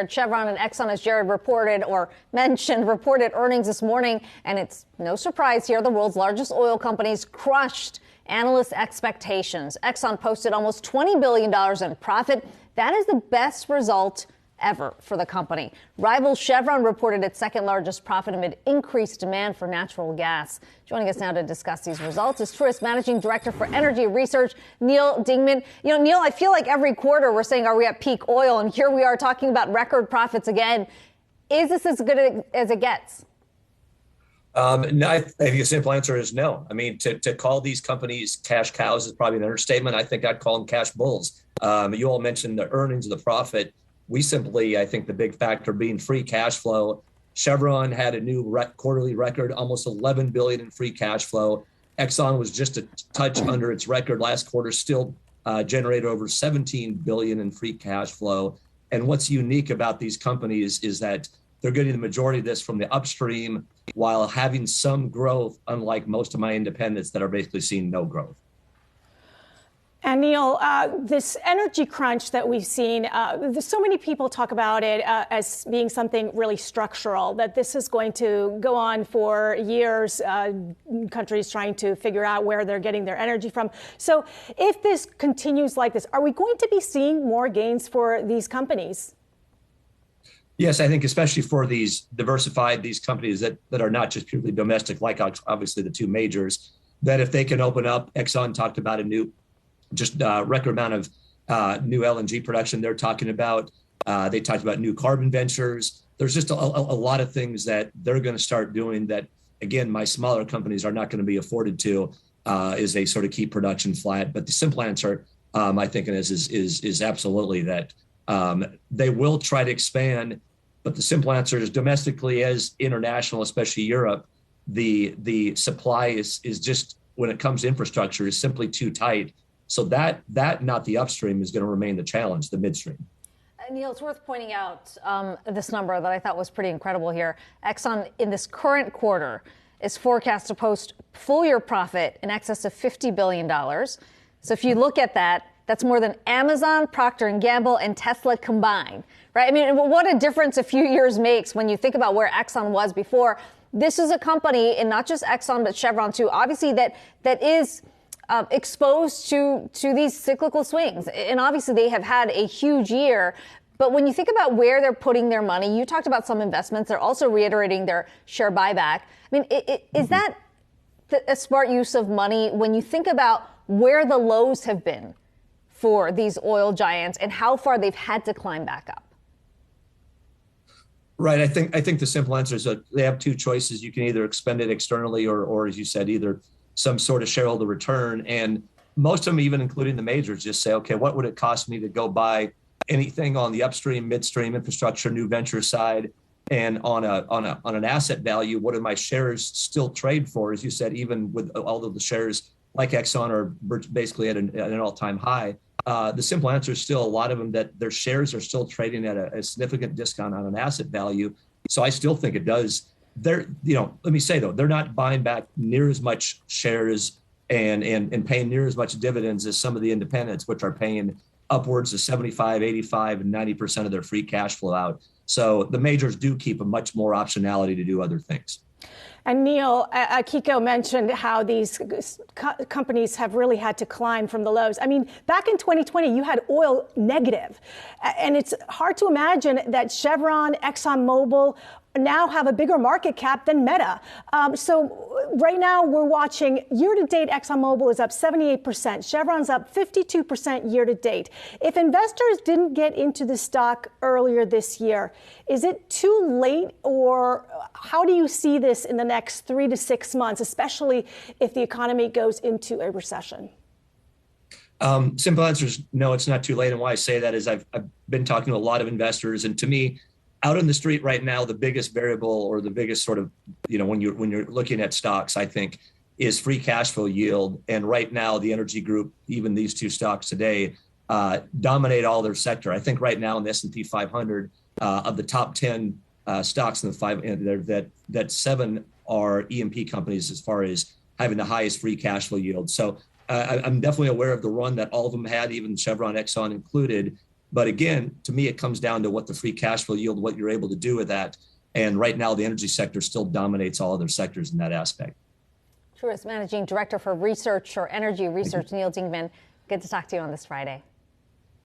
record. Chevron and Exxon, as Jared reported or mentioned, reported earnings this morning. And it's no surprise here, the world's largest oil companies crushed analysts' expectations. Exxon posted almost $20 billion in profit. That is the best result ever for the company. Rival Chevron reported its second largest profit amid increased demand for natural gas. Joining us now to discuss these results is Truist Managing Director for Energy Research, Neal Dingmann. Neal, I feel like every quarter we're saying, are we at peak oil? And here we are talking about record profits again. Is this as good as it gets? No, I think the simple answer is no. I mean, to call these companies cash cows is probably an understatement. I think I'd call them cash bulls. You all mentioned the earnings, the profit. We simply, I think the big factor being free cash flow. Chevron had a new quarterly record, almost $11 billion in free cash flow. Exxon was just a touch under its record last quarter, still generated over $17 billion in free cash flow. And what's unique about these companies is that they're getting the majority of this from the upstream while having some growth, unlike most of my independents that are basically seeing no growth. And Neal, this energy crunch that we've seen, so many people talk about it as being something really structural, that this is going to go on for years, countries trying to figure out where they're getting their energy from. So if this continues like this, are we going to be seeing more gains for these companies? Yes, I think especially for these companies that are not just purely domestic, like obviously the two majors, that if they can open up, Exxon talked about a new record amount of new LNG production they're talking about. They talked about new carbon ventures. There's just a lot of things that they're going to start doing that, again, my smaller companies are not going to be afforded to as they sort of keep production flat. But the simple answer, I think, is absolutely that they will try to expand. But the simple answer is domestically as international, especially Europe, the supply is just, when it comes to infrastructure, is simply too tight. So that not the upstream is going to remain the challenge, the midstream. Neal, it's worth pointing out this number that I thought was pretty incredible here. Exxon in this current quarter is forecast to post full year profit in excess of $50 billion. So if you look at that, that's more than Amazon, Procter & Gamble, and Tesla combined, right? I mean, what a difference a few years makes when you think about where Exxon was before. This is a company, and not just Exxon, but Chevron too, obviously that is exposed to these cyclical swings. And obviously they have had a huge year. But when you think about where they're putting their money, you talked about some investments. They're also reiterating their share buyback. I mean, is that a smart use of money when you think about where the lows have been for these oil giants and how far they've had to climb back up? Right. I think the simple answer is that they have two choices. You can either expend it externally or as you said, either some sort of shareholder return. And most of them, even including the majors, just say, okay, what would it cost me to go buy anything on the upstream, midstream infrastructure, new venture side? And on an asset value, what do my shares still trade for? As you said, even with all of the shares like Exxon are basically at an all-time high. The simple answer is still a lot of them that their shares are still trading at a significant discount on an asset value. So I still think it does. Let me say though, they're not buying back near as much shares and paying near as much dividends as some of the independents, which are paying upwards of 75, 85, and 90% of their free cash flow out. So the majors do keep a much more optionality to do other things. And Neal, Kiko mentioned how these companies have really had to climb from the lows. I mean, back in 2020, you had oil negative. And it's hard to imagine that Chevron, ExxonMobil now have a bigger market cap than Meta. So right now we're watching year-to-date ExxonMobil is up 78%. Chevron's up 52% year-to-date. If investors didn't get into the stock earlier this year, is it too late, or how do you see this in the next 3 to 6 months, especially if the economy goes into a recession? Simple answer is no, it's not too late. And why I say that is I've been talking to a lot of investors, and to me, out in the street right now, the biggest variable or the biggest sort of, when you're looking at stocks, I think, is free cash flow yield. And right now, the energy group, even these two stocks today, dominate all their sector. I think right now in the S&P 500, of the top 10 stocks in the five, that 7 are E&P companies as far as having the highest free cash flow yield. So I'm definitely aware of the run that all of them had, even Chevron, Exxon included. But again, to me, it comes down to what the free cash flow yield, what you're able to do with that. And right now, the energy sector still dominates all other sectors in that aspect. Truist Managing Director for Research or Energy Research, Neal Dingmann. Good to talk to you on this Friday.